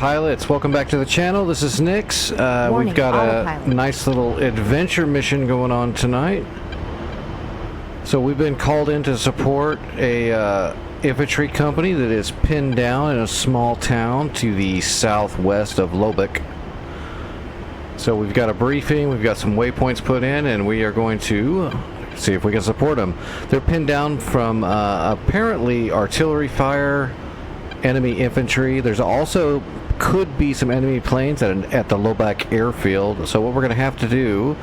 pilots, welcome back to the channel. This is Nix. We've got a nice little adventure mission going on tonight. So we've been called in to support a infantry company that is pinned down in a small town to the southwest of Lobek. So we've got a briefing, we've got some waypoints put in, and we are going to see if we can support them. They're pinned down from apparently artillery fire, enemy infantry. There's also could be some enemy planes at the Lobek airfield. So what we're going to have to do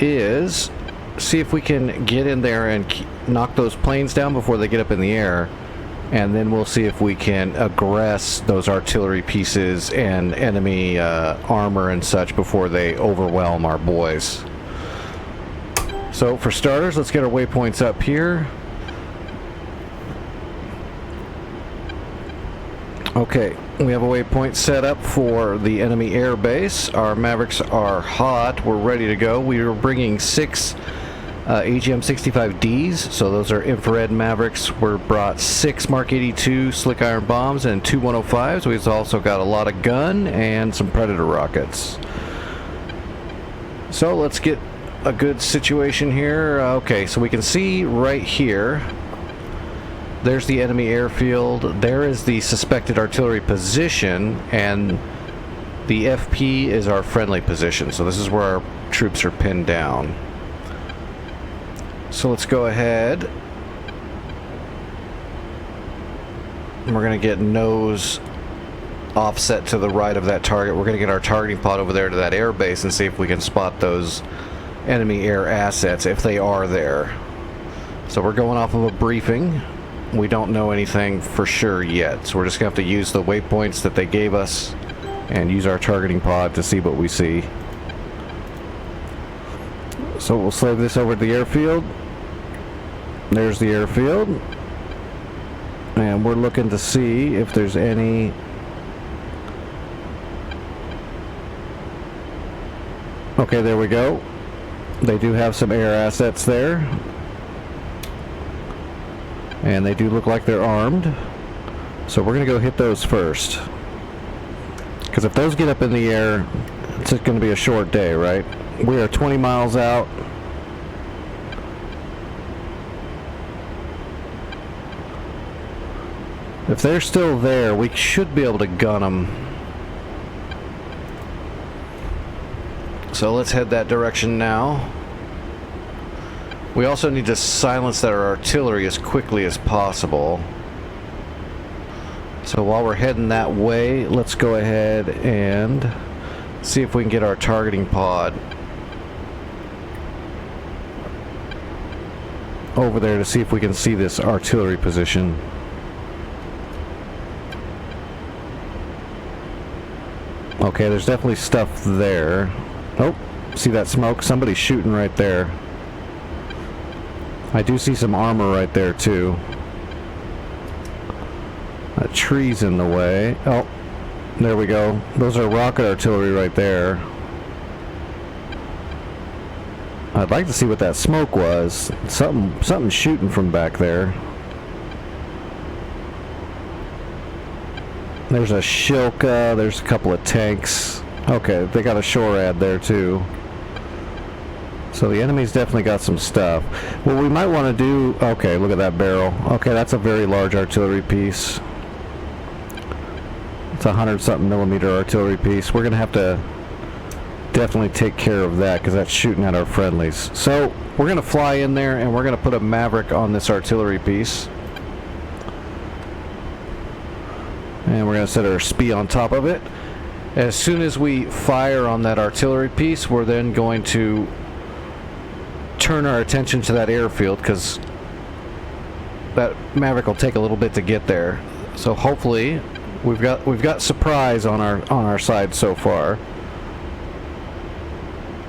is see if we can get in there and knock those planes down before they get up in the air, and then we'll see if we can aggress those artillery pieces and enemy armor and such before they overwhelm our boys. So for starters, let's get our waypoints up here. Okay, we have a waypoint set up for the enemy air base. Our Mavericks are hot. We're ready to go. We are bringing 6 AGM-65Ds, so those are infrared Mavericks. We're brought 6 Mark 82 slick iron bombs and 2 105s. We've also got a lot of gun and some Predator rockets. So let's get a good situation here. Okay, so we can see right here, there's the enemy airfield. There is the suspected artillery position, and the FP is our friendly position. So this is where our troops are pinned down. So let's go ahead. We're going to get nose offset to the right of that target. We're going to get our targeting pod over there to that air base and see if we can spot those enemy air assets if they are there. So we're going off of a briefing. We don't know anything for sure yet, so we're just going to have to use the waypoints that they gave us and use our targeting pod to see what we see. So we'll slave this over to the airfield. There's the airfield. And we're looking to see if there's any... Okay, there we go. They do have some air assets there. And they do look like they're armed. So we're going to go hit those first. Because if those get up in the air, it's going to be a short day, right? We are 20 miles out. If they're still there, we should be able to gun them. So let's head that direction now. We also need to silence our artillery as quickly as possible. So while we're heading that way, let's go ahead and see if we can get our targeting pod over there to see if we can see this artillery position. Okay, there's definitely stuff there. Oh, see that smoke? Somebody's shooting right there. I do see some armor right there too. That tree's in the way. Oh, there we go. Those are rocket artillery right there. I'd like to see what that smoke was. Something shooting from back there. There's a Shilka. There's a couple of tanks. Okay, they got a SHORAD there too. So the enemy's definitely got some stuff. What we might want to do... Okay, look at that barrel. Okay, that's a very large artillery piece. It's a 100-something millimeter artillery piece. We're going to have to definitely take care of that because that's shooting at our friendlies. So we're going to fly in there and we're going to put a Maverick on this artillery piece. And we're going to set our SPI on top of it. As soon as we fire on that artillery piece, we're then going to turn our attention to that airfield because that Maverick will take a little bit to get there. So hopefully we've got surprise on our side so far.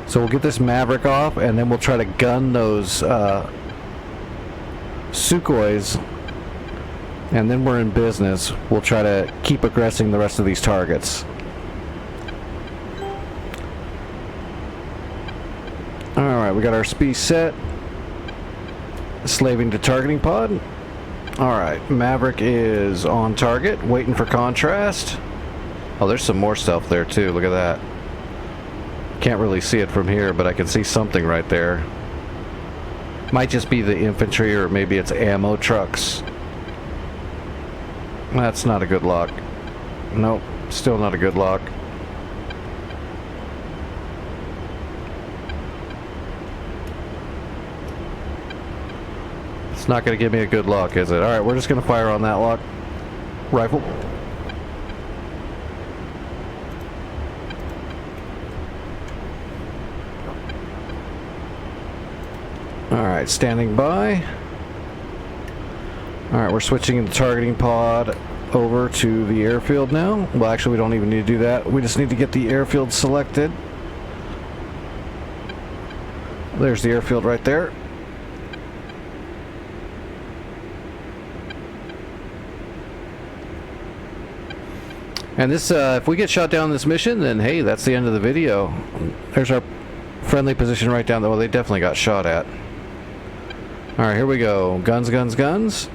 So we'll get this Maverick off and then we'll try to gun those Sukhois, and then we're in business. We'll try to keep aggressing the rest of these targets. Alright, we got our SPI set. Slaving to targeting pod. Alright, Maverick is on target, waiting for contrast. Oh, there's some more stuff there too. Look at that. Can't really see it from here, but I can see something right there. Might just be the infantry, or maybe it's ammo trucks. That's not a good lock. Nope, still not a good lock. It's not going to give me a good lock, is it? Alright, we're just going to fire on that lock. Rifle. Alright, standing by. Alright, we're switching the targeting pod over to the airfield now. Well, actually, we don't even need to do that. We just need to get the airfield selected. There's the airfield right there. And this, if we get shot down this mission, then hey, that's the end of the video. There's our friendly position right down there. Well, they definitely got shot at. Alright, here we go. Guns, guns, guns.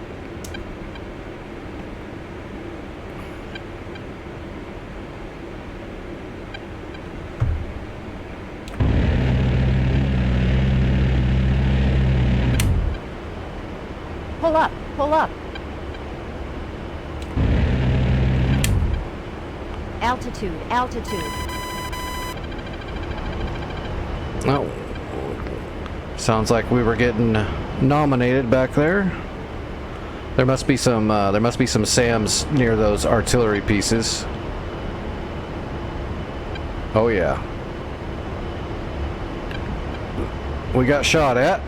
Pull up, pull up. Altitude, altitude. Oh. Sounds like we were getting nominated back there. There must be some SAMs near those artillery pieces. Oh yeah. We got shot at.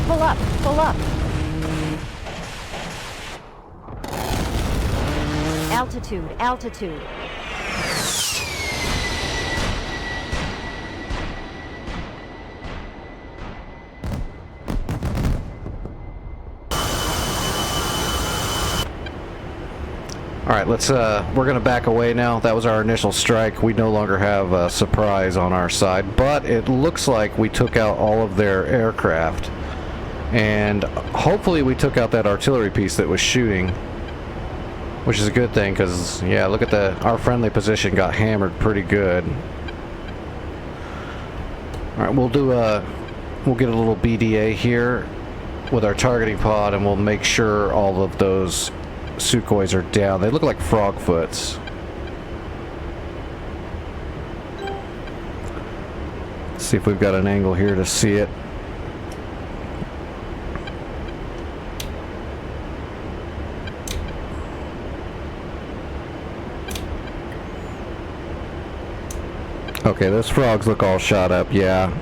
Pull up, pull up. Altitude, altitude. All right, let's we're gonna back away now. That was our initial strike. We no longer have a surprise on our side, but it looks like we took out all of their aircraft, and hopefully we took out that artillery piece that was shooting, which is a good thing, because yeah, look at our friendly position got hammered pretty good. All right, we'll get a little BDA here with our targeting pod, and we'll make sure all of those Sukhois are down. They look like frog foots. Let's see if we've got an angle here to see it. Okay, those frogs look all shot up. Yeah,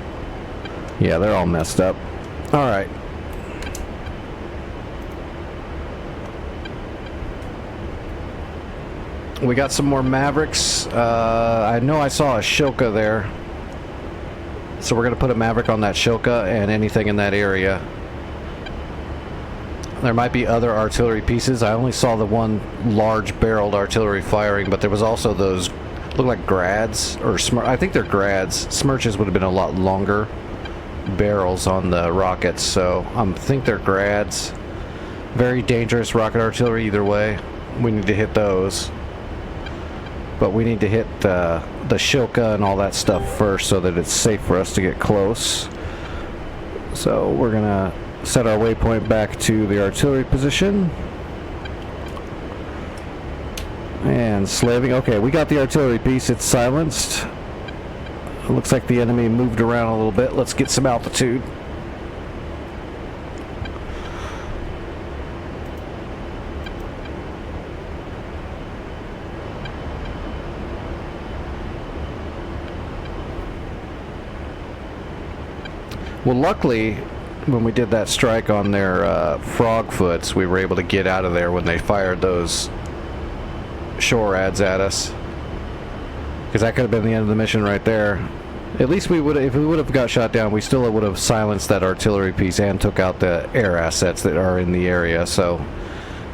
they're all messed up. All right. We got some more Mavericks. I know I saw a Shilka there. So we're going to put a Maverick on that Shilka and anything in that area. There might be other artillery pieces. I only saw the one large barreled artillery firing, but there was also those, look like grads, or I think they're grads. Smirches would have been a lot longer barrels on the rockets, so I think they're grads. Very dangerous rocket artillery either way. We need to hit those. But we need to hit the Shilka and all that stuff first so that it's safe for us to get close. So we're going to set our waypoint back to the artillery position. And slaving. Okay, we got the artillery piece. It's silenced. It looks like the enemy moved around a little bit. Let's get some altitude. Well, luckily, when we did that strike on their frog foots, we were able to get out of there when they fired those shore ads at us. Because that could have been the end of the mission right there. At least we would, if we would have got shot down, we still would have silenced that artillery piece and took out the air assets that are in the area. So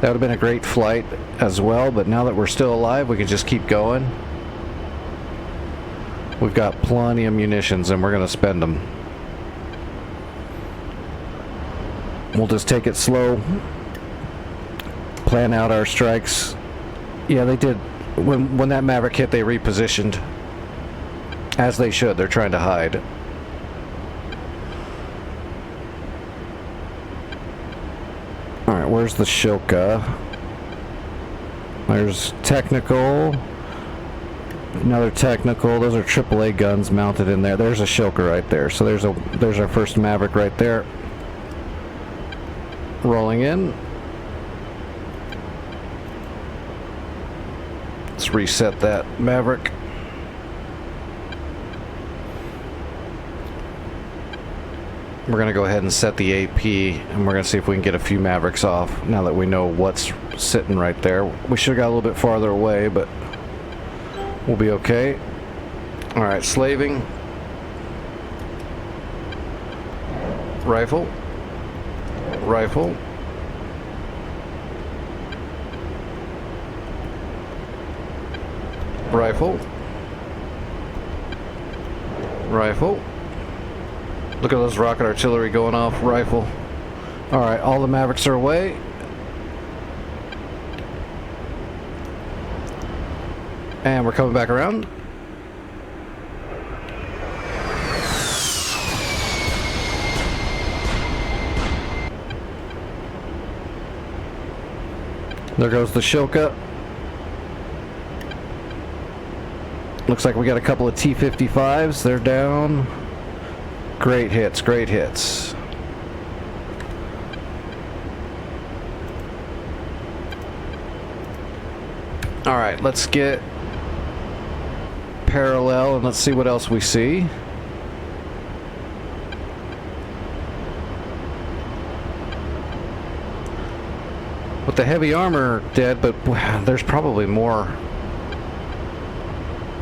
that would have been a great flight as well. But now that we're still alive, we can just keep going. We've got plenty of munitions, and we're going to spend them. We'll just take it slow, plan out our strikes. Yeah, they did. When that Maverick hit, they repositioned. As they should. They're trying to hide. Alright, where's the Shilka? There's technical. Another technical. Those are AAA guns mounted in there. There's a Shilka right there. So there's our first Maverick right there. Rolling in. Let's reset that Maverick. We're going to go ahead and set the AP, and we're going to see if we can get a few Mavericks off now that we know what's sitting right there. We should have got a little bit farther away, but we'll be okay. Alright, slaving. Rifle. Rifle. Rifle. Rifle. Look at those rocket artillery going off. Rifle. Alright, all the Mavericks are away. And we're coming back around. There goes the Shilka. Looks like we got a couple of T-55s. They're down. Great hits, great hits. Alright, let's get parallel and let's see what else we see. With the heavy armor dead, but there's probably more.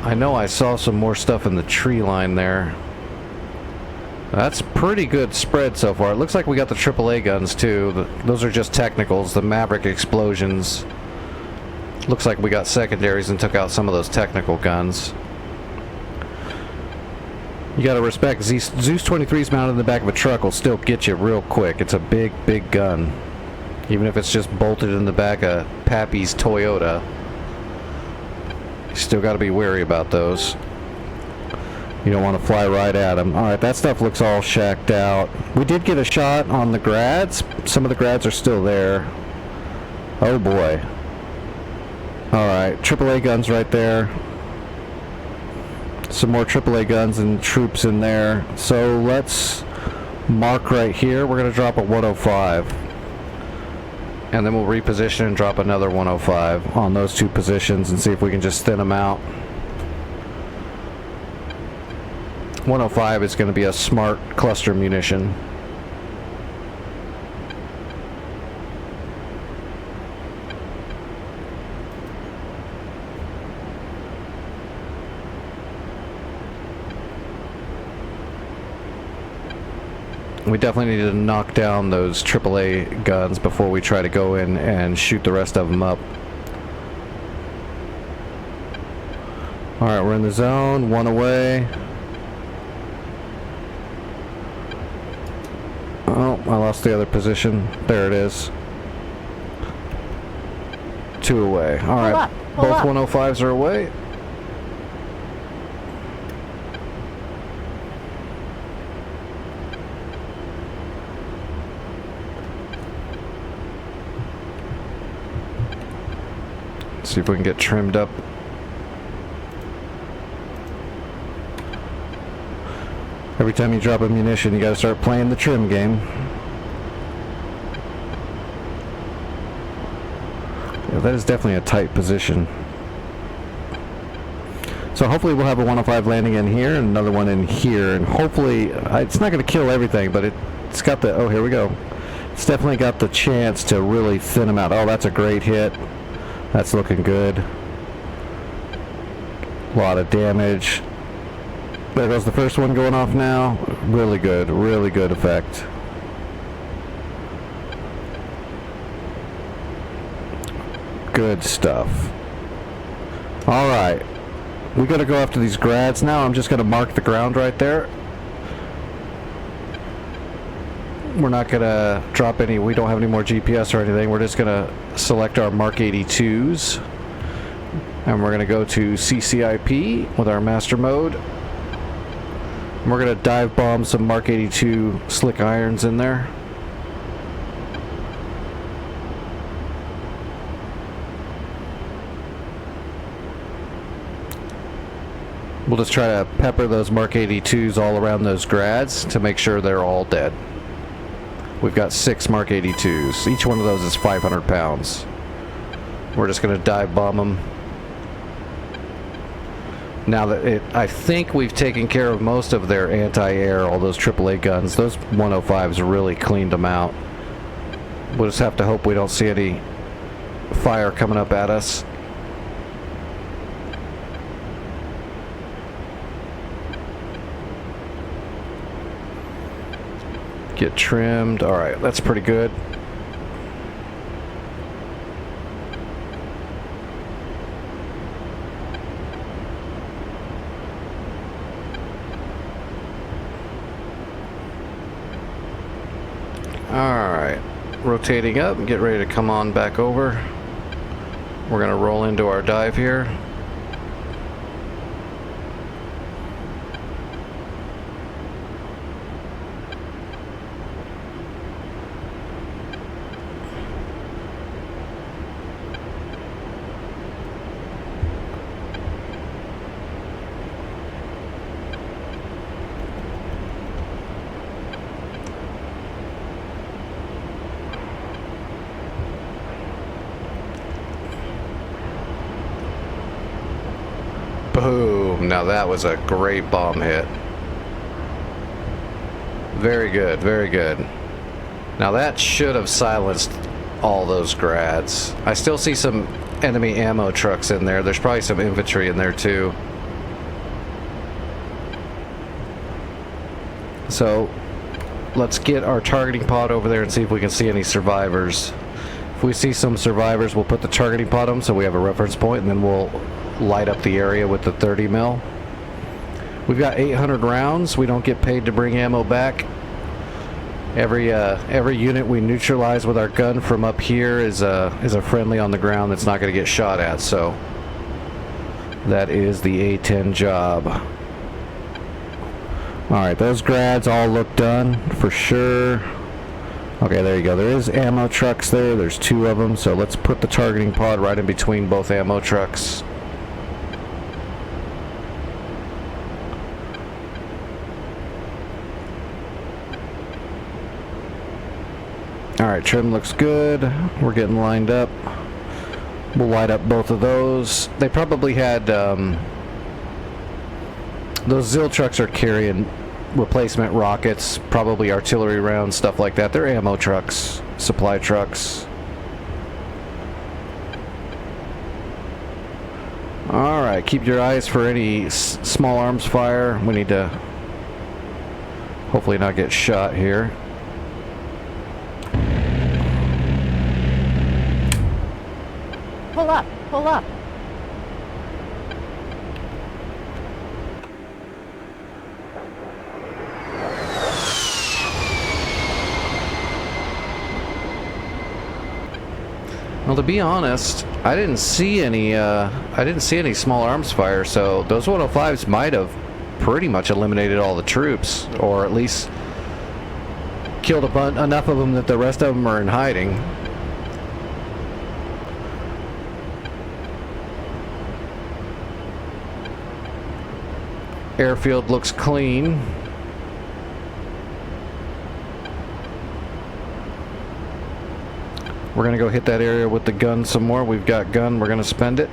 I know I saw some more stuff in the tree line there. That's pretty good spread so far. It looks like we got the AAA guns too. Those are just technicals. The Maverick explosions. Looks like we got secondaries and took out some of those technical guns. You gotta respect, Zeus 23s mounted in the back of a truck will still get you real quick. It's a big, big gun. Even if it's just bolted in the back of Pappy's Toyota. You still gotta be wary about those. You don't want to fly right at them. Alright, that stuff looks all shacked out. We did get a shot on the grads. Some of the grads are still there. Oh boy. Alright, AAA guns right there. Some more AAA guns and troops in there. So let's mark right here. We're going to drop a 105. And then we'll reposition and drop another 105 on those two positions and see if we can just thin them out. 105 is going to be a smart cluster munition. We definitely need to knock down those AAA guns before we try to go in and shoot the rest of them up. Alright, we're in the zone, one away. Oh, I lost the other position. There it is. Two away. Alright, both 105s are away. See if we can get trimmed up. Every time you drop a munition, you gotta start playing the trim game. Yeah, that is definitely a tight position. So hopefully we'll have a 105 landing in here and another one in here, and hopefully it's not gonna kill everything, but it's got the, oh, here we go. It's definitely got the chance to really thin them out. Oh, that's a great hit. That's looking good. A lot of damage. There goes the first one going off now. Really good effect. Good stuff. Alright. We gotta go after these grads now. I'm just gonna mark the ground right there. We're not gonna drop any, we don't have any more GPS or anything. We're just gonna select our Mark 82s. And we're gonna go to CCIP with our master mode. And we're gonna dive bomb some Mark 82 slick irons in there. We'll just try to pepper those Mark 82s all around those grads to make sure they're all dead. We've got 6 Mark 82s. Each one of those is 500 pounds. We're just going to dive bomb them. Now that I think we've taken care of most of their anti-air, all those AAA guns. Those 105s really cleaned them out. We'll just have to hope we don't see any fire coming up at us. Get trimmed. Alright, that's pretty good. Alright, rotating up and get ready to come on back over. We're going to roll into our dive here. Boom! Now that was a great bomb hit. Very good, very good. Now that should have silenced all those grads. I still see some enemy ammo trucks in there. There's probably some infantry in there too. So let's get our targeting pod over there and see if we can see any survivors. If we see some survivors, we'll put the targeting pod on them so we have a reference point, and then we'll light up the area with the 30 mil. We've got 800 rounds. We don't get paid to bring ammo back. Every unit we neutralize with our gun from up here is a friendly on the ground that's not going to get shot at. So that is the A10 job. All right, those grads all look done for sure. Okay, there you go. There is ammo trucks there. There's 2 of them. So let's put the targeting pod right in between both ammo trucks. Alright, trim looks good. We're getting lined up. We'll light up both of those. They probably had those ZIL trucks are carrying replacement rockets, probably artillery rounds, stuff like that. They're ammo trucks, supply trucks. Alright, keep your eyes for any small arms fire. We need to Hopefully not get shot here. Pull up, pull up. Well, to be honest, I didn't see any small arms fire, so those 105s might have pretty much eliminated all the troops, or at least killed enough of them that the rest of them are in hiding. Airfield looks clean. We're gonna go hit that area with the gun some more. We've got gun, we're gonna spend it.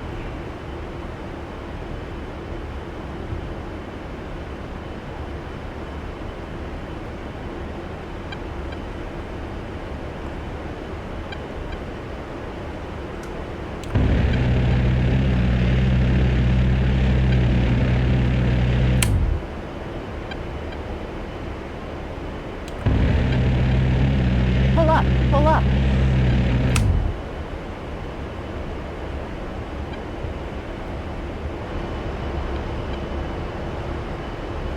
Pull up, pull up.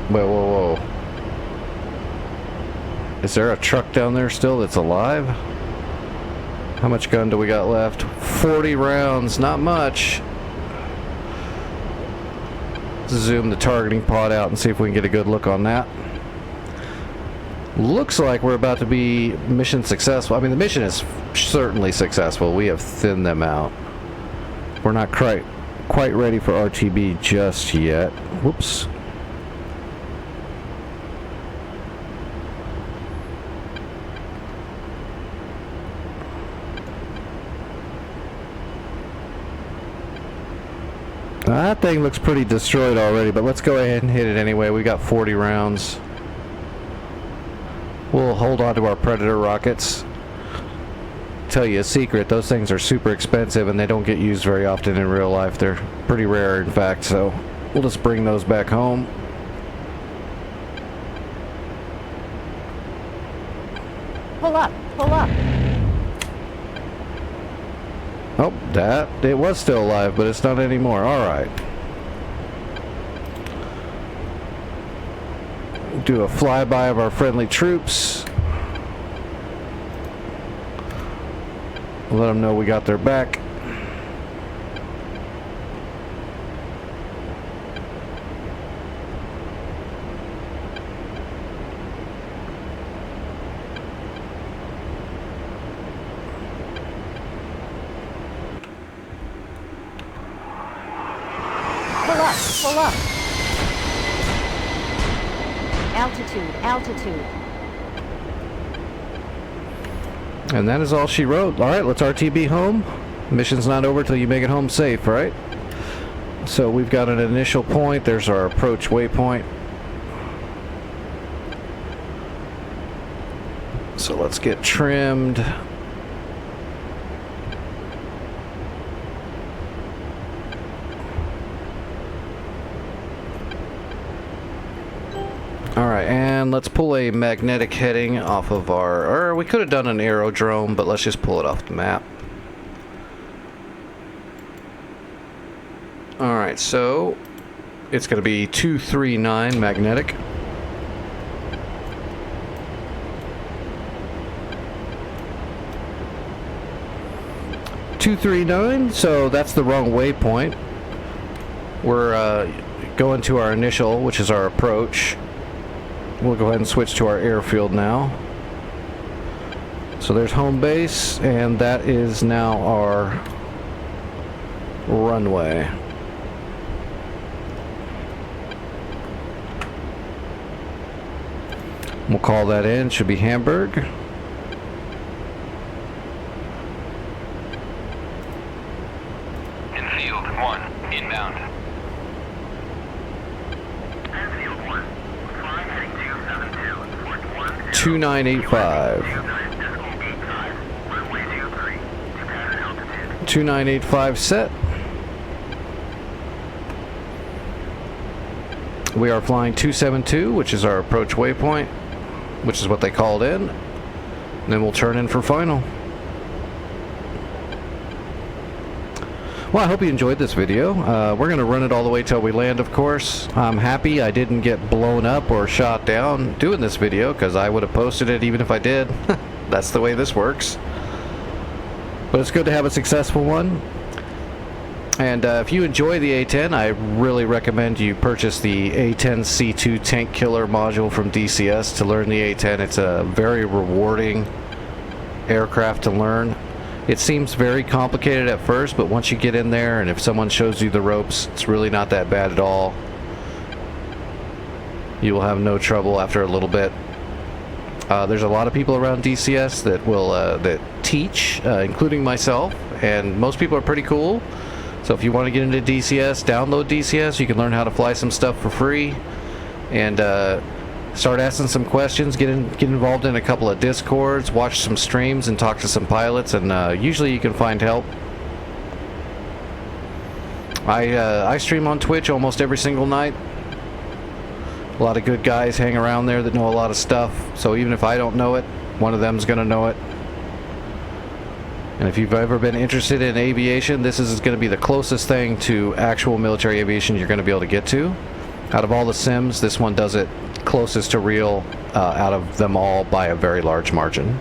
Whoa, whoa, whoa. Is there a truck down there still that's alive? How much gun do we got left? 40 rounds, not much. Zoom the targeting pod out and see if we can get a good look on that. Looks like we're about to be mission successful. I mean, the mission is certainly successful. We have thinned them out. We're not quite ready for RTB just yet. Whoops. That thing looks pretty destroyed already, but let's go ahead and hit it anyway. We got 40 rounds. We'll hold on to our Predator rockets. Tell you a secret, those things are super expensive and they don't get used very often in real life. They're pretty rare, in fact, so we'll just bring those back home. Pull up, pull up. Oh, it was still alive, but it's not anymore. All right. Do a flyby of our friendly troops. Let them know we got their back. Pull up. Altitude, altitude. And that is all she wrote. All right, let's RTB home. Mission's not over till you make it home safe, right? So we've got an initial point. There's our approach waypoint. So let's get trimmed. Alright, and let's pull a magnetic heading off of or we could have done an aerodrome, but let's just pull it off the map. Alright, so it's going to be 239 magnetic. So that's the wrong waypoint. We're going to our initial, which is our approach. We'll go ahead and switch to our airfield now. So there's home base, and that is now our runway. We'll call that in. Should be Hamburg. Infield 1, inbound. Infield 1, flying heading 272, port 1. 2985. 2985 set. We are flying 272, which is our approach waypoint. which is what they called in. And then we'll turn in for final. Well, I hope you enjoyed this video. We're going to run it all the way till we land, of course. I'm happy I didn't get blown up or shot down doing this video, because I would have posted it even if I did. That's the way this works. But it's good to have a successful one. And if you enjoy the A-10, I really recommend you purchase the A-10C2 Tank Killer module from DCS to learn the A-10. It's a very rewarding aircraft to learn. It seems very complicated at first, but once you get in there and if someone shows you the ropes, it's really not that bad at all. You will have no trouble after a little bit. There's a lot of people around DCS that will that teach, including myself, and most people are pretty cool. So if you want to get into DCS, download DCS. You can learn how to fly some stuff for free, and start asking some questions. Get involved in a couple of discords, watch some streams, and talk to some pilots. And usually you can find help. I stream on Twitch almost every single night. A lot of good guys hang around there that know a lot of stuff. So even if I don't know it, one of them's gonna know it. And if you've ever been interested in aviation, this is going to be the closest thing to actual military aviation you're going to be able to get to. Out of all the sims, this one does it closest to real out of them all by a very large margin.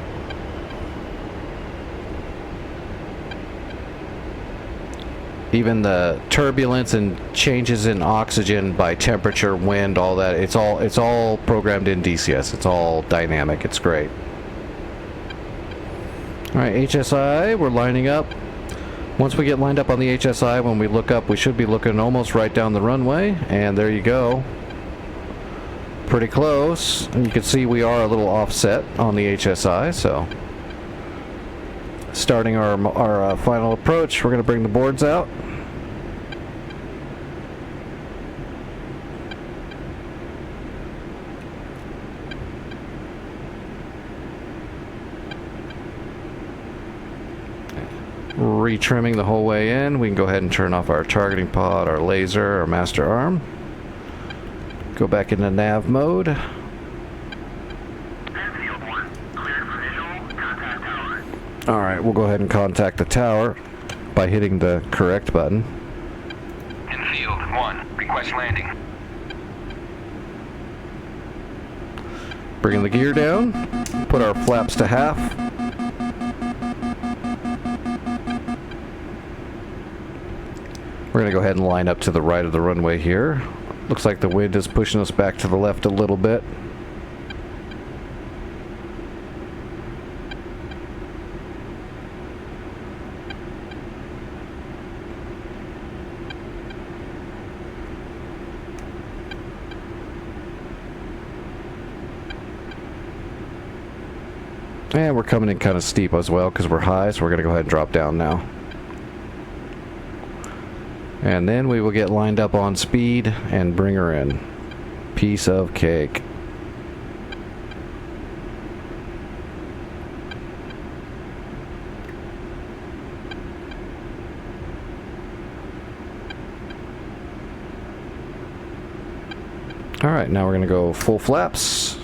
Even the turbulence and changes in oxygen by temperature, wind, all that, it's all programmed in DCS. It's all dynamic. It's great. Alright, HSI, we're lining up. Once we get lined up on the HSI, when we look up, we should be looking almost right down the runway. And there you go. Pretty close. And you can see we are a little offset on the HSI, so... Starting our final approach, we're going to bring the boards out. Retrimming the whole way in. We can go ahead and turn off our targeting pod, our laser, our master arm. Go back into nav mode. Airfield 1, cleared for visual, contact tower. Alright, we'll go ahead and contact the tower by hitting the correct button. Infield 1, request landing. Bringing the gear down. Put our flaps to half. We're going to go ahead and line up to the right of the runway here. Looks like the wind is pushing us back to the left a little bit. And we're coming in kind of steep as well because we're high, so we're going to go ahead and drop down now. And then we will get lined up on speed and bring her in. Piece of cake. Alright, now we're going to go full flaps.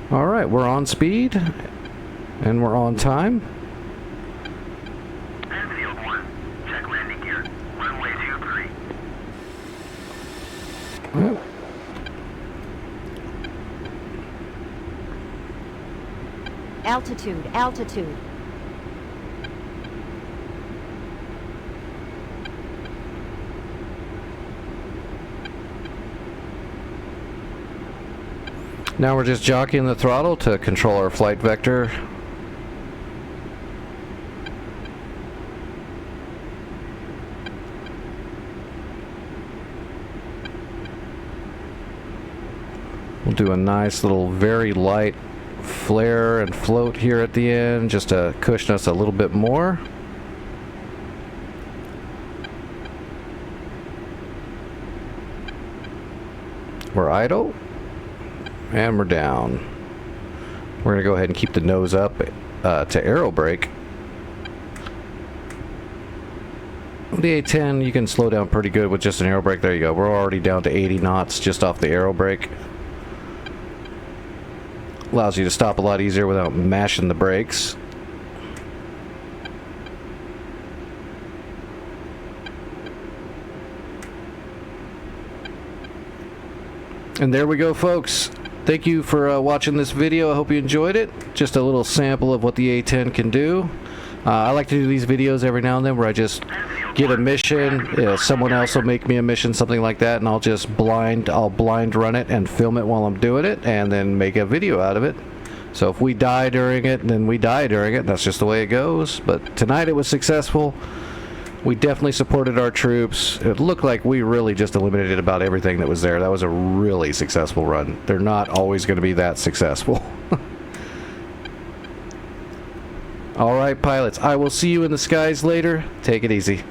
Alright, we're on speed, and we're on time. Airfield 1, check landing gear. Runway 23. Well, Altitude, altitude. now we're just jockeying the throttle to control our flight vector. We'll do a nice little very light flare and float here at the end just to cushion us a little bit more. We're idle. And we're down. We're going to go ahead and keep the nose up to aero brake. The A-10, you can slow down pretty good with just an aero brake. There you go. We're already down to 80 knots just off the aero brake. Allows you to stop a lot easier without mashing the brakes. And there we go, folks. Thank you for watching this video. I hope you enjoyed it. Just a little sample of what the A-10 can do. I like to do these videos every now and then where I just get a mission, someone else will make me a mission, something like that, and I'll just blind run it and film it while I'm doing it, and then make a video out of it. So if we die during it, then we die during it. That's just the way it goes. But tonight it was successful. We definitely supported our troops. It looked like we really just eliminated about everything that was there. That was a really successful run. They're not always going to be that successful. All right, pilots, I will see you in the skies later. Take it easy.